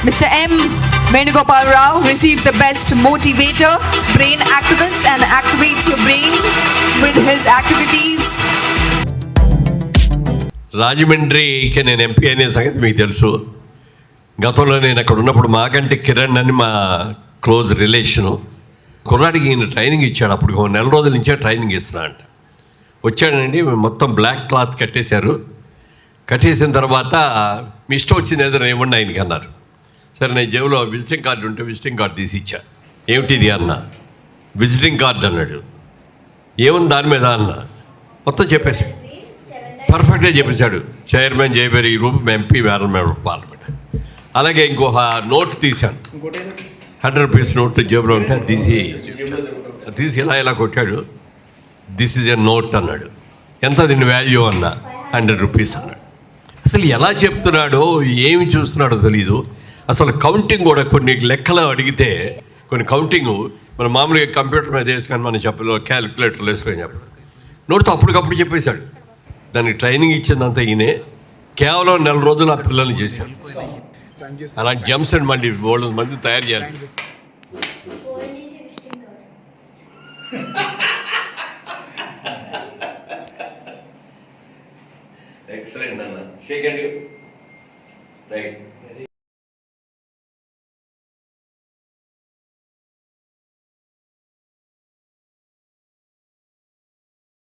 Mr. M. Venugopal Rao receives the Best Motivator, Brain Activist, and activates your brain with his activities. రాజమండ్రికి నేను MP అనే సంగతి మీకు తెలుసు. గతంలో నేను అక్కడ ఉన్నప్పుడు మాకంటే కిరణ్ అని మా క్లోజ్ రిలేషను. కుర్రాడికి ఈయన ట్రైనింగ్ ఇచ్చాడు. అప్పుడు 1 నెల రోజుల నుంచే ట్రైనింగ్ ఇస్తున్నా అంట. వచ్చాడండి, మొత్తం బ్లాక్ క్లాత్ కట్టేశారు. కట్టేసిన తర్వాత మీ ఇష్టం వచ్చింది ఏదైనా ఇవ్వండి ఆయనకి అన్నారు. సరే, నేను జేబులో విజిటింగ్ కార్డు ఉంటే విజిటింగ్ కార్డు తీసి ఇచ్చా. ఏమిటిది అన్న? విజిటింగ్ కార్డు అన్నాడు. ఏముంది దాని మీద అన్న? మొత్తం చెప్పేశాడు, పర్ఫెక్ట్గా చెప్పేశాడు. చైర్మన్ జయబేరి గ్రూప్, ఎంపీ వేరల్ మెంబర్ ఆఫ్ పార్లమెంట్. అలాగే ఇంకొక నోట్ తీశాను, 100 రూపీస్ నోట్ జేబులో ఉంటే తీసి ఇలా కొట్టాడు. దిస్ ఈజ్ ఎ నోట్ అన్నాడు. ఎంత దీని వాల్యూ అన్న? 100 రూపీస్ అన్నాడు. అసలు ఎలా చెప్తున్నాడో ఏమి చూస్తున్నాడో తెలీదు. అసలు కౌంటింగ్ కూడా కొన్ని లెక్కలు అడిగితే కొన్ని కౌంటింగ్ మన మామూలుగా కంప్యూటర్ మీద వేసుకొని మనం చెప్పలో క్యాలిక్యులేటర్లు వేసుకొని చెప్పడం. నోట్తో అప్పటికప్పుడు చెప్పేశాడు. దానికి ట్రైనింగ్ ఇచ్చిందంతా ఈయనే. కేవలం 1 నెల రోజులు ఆ పిల్లల్ని చేశారు. అలాంటి జమ్స్ అండ్ మళ్ళీ 100 మంది తయారు చేయాలి. ఎక్సలెంట్ అన్న, షేక్ హ్యాండ్. రైట్.